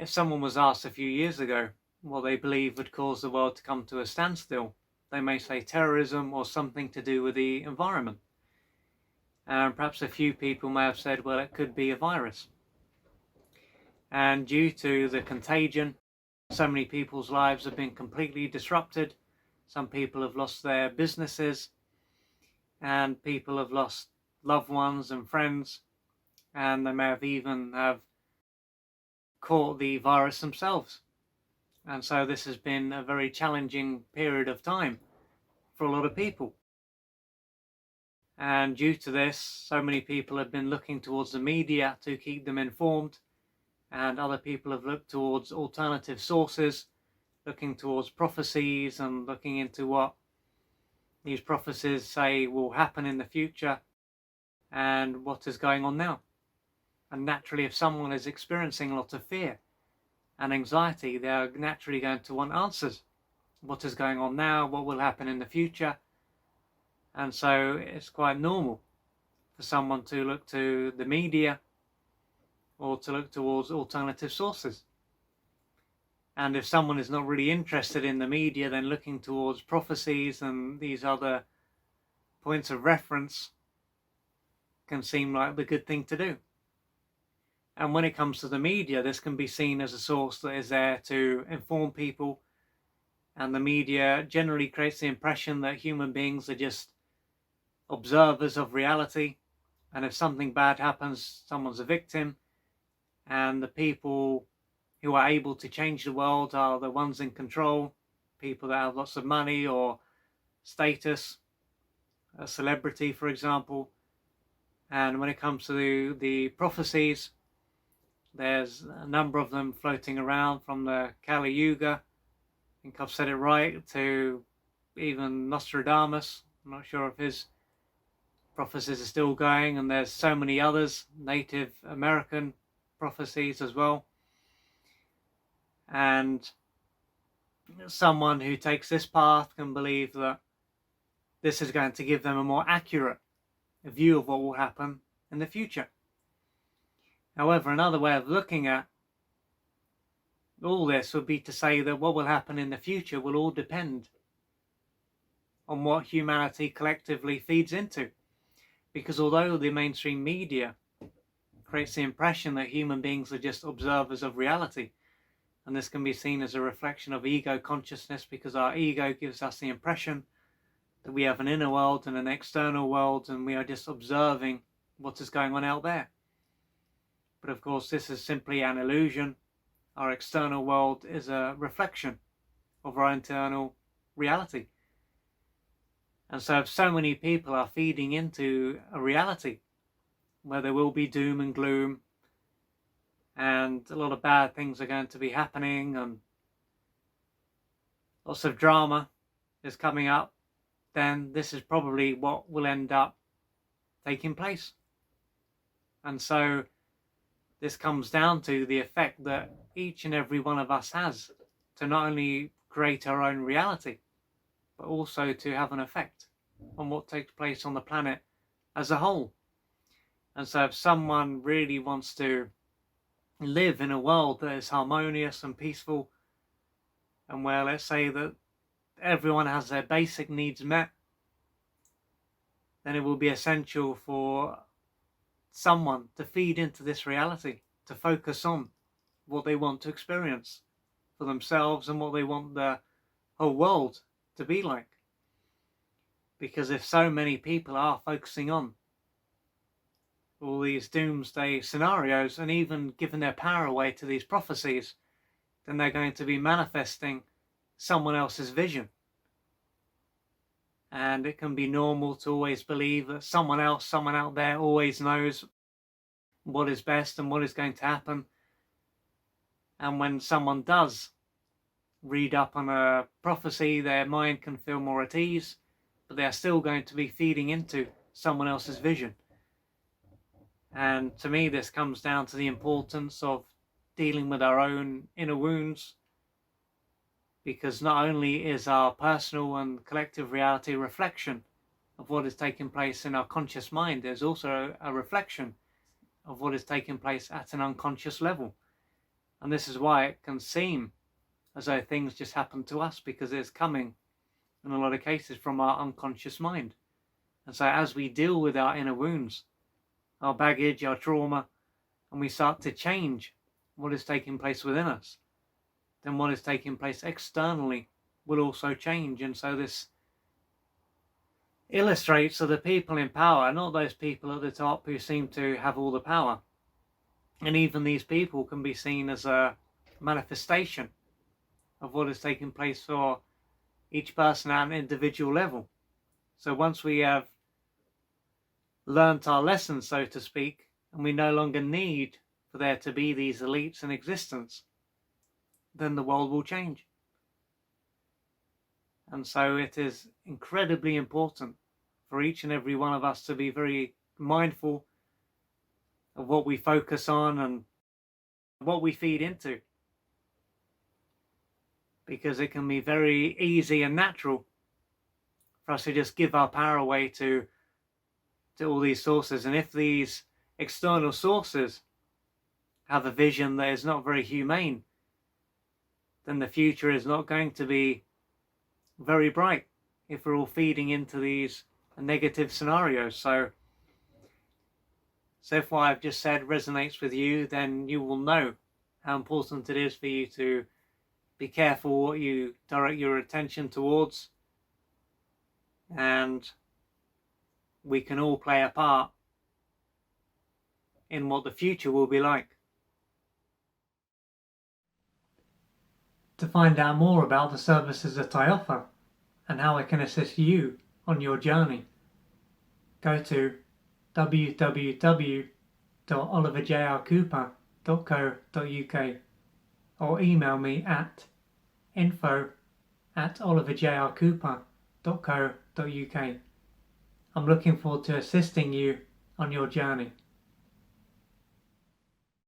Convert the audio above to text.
if someone was asked a few years ago what they believe would cause the world to come to a standstill, they may say terrorism or something to do with the environment. And perhaps a few people may have said, well, it could be a virus. And due to the contagion, so many people's lives have been completely disrupted. Some people have lost their businesses, and people have lost loved ones and friends, and they may have even have caught the virus themselves. And so this has been a very challenging period of time for a lot of people. And due to this, so many people have been looking towards the media to keep them informed, and other people have looked towards alternative sources, looking towards prophecies and looking into what these prophecies say will happen in the future and what is going on now. And naturally, if someone is experiencing a lot of fear and anxiety, they're naturally going to want answers. What is going on now? What will happen in the future? And so it's quite normal for someone to look to the media or to look towards alternative sources. And if someone is not really interested in the media, then looking towards prophecies and these other points of reference can seem like the good thing to do. And when it comes to the media, this can be seen as a source that is there to inform people. And the media generally creates the impression that human beings are just observers of reality. And if something bad happens, someone's a victim. And the people who are able to change the world are the ones in control, people that have lots of money or status, a celebrity, for example. And when it comes to the prophecies, there's a number of them floating around, from the Kali Yuga, I think I've said it right, to even Nostradamus. I'm not sure if his prophecies are still going, and there's so many others, Native American prophecies as well. And someone who takes this path can believe that this is going to give them a more accurate view of what will happen in the future. However, another way of looking at all this would be to say that what will happen in the future will all depend on what humanity collectively feeds into. Because although the mainstream media creates the impression that human beings are just observers of reality, and this can be seen as a reflection of ego consciousness, because our ego gives us the impression that we have an inner world and an external world, and we are just observing what is going on out there. But of course, this is simply an illusion. Our external world is a reflection of our internal reality. And so if so many people are feeding into a reality where there will be doom and gloom, and a lot of bad things are going to be happening, and lots of drama is coming up, then this is probably what will end up taking place. And so this comes down to the effect that each and every one of us has to not only create our own reality, but also to have an effect on what takes place on the planet as a whole. And so if someone really wants to live in a world that is harmonious and peaceful, and where, let's say, that everyone has their basic needs met, then it will be essential for someone to feed into this reality, to focus on what they want to experience for themselves and what they want the whole world to be like. Because if so many people are focusing on all these doomsday scenarios and even giving their power away to these prophecies, then they're going to be manifesting someone else's vision. And it can be normal to always believe that someone else, someone out there always knows what is best and what is going to happen. And when someone does read up on a prophecy, their mind can feel more at ease, but they are still going to be feeding into someone else's vision. And to me, this comes down to the importance of dealing with our own inner wounds, because not only is our personal and collective reality a reflection of what is taking place in our conscious mind, there's also a reflection of what is taking place at an unconscious level. And this is why it can seem as though things just happen to us, because it's coming in a lot of cases from our unconscious mind. And so as we deal with our inner wounds, our baggage, our trauma, and we start to change what is taking place within us, then what is taking place externally will also change. And so this illustrates that the people in power are not those people at the top who seem to have all the power. And even these people can be seen as a manifestation of what is taking place for each person at an individual level. So once we have learnt our lessons, so to speak, and we no longer need for there to be these elites in existence, then the world will change. And so it is incredibly important for each and every one of us to be very mindful of what we focus on and what we feed into, because it can be very easy and natural for us to just give our power away to all these sources. And if these external sources have a vision that is not very humane, then the future is not going to be very bright if we're all feeding into these negative scenarios. So if what I've just said resonates with you, then you will know how important it is for you to be careful what you direct your attention towards, and we can all play a part in what the future will be like. To find out more about the services that I offer and how I can assist you on your journey, go to www.oliverjrcooper.co.uk or email me at info@oliverjrcooper.co.uk. I'm looking forward to assisting you on your journey.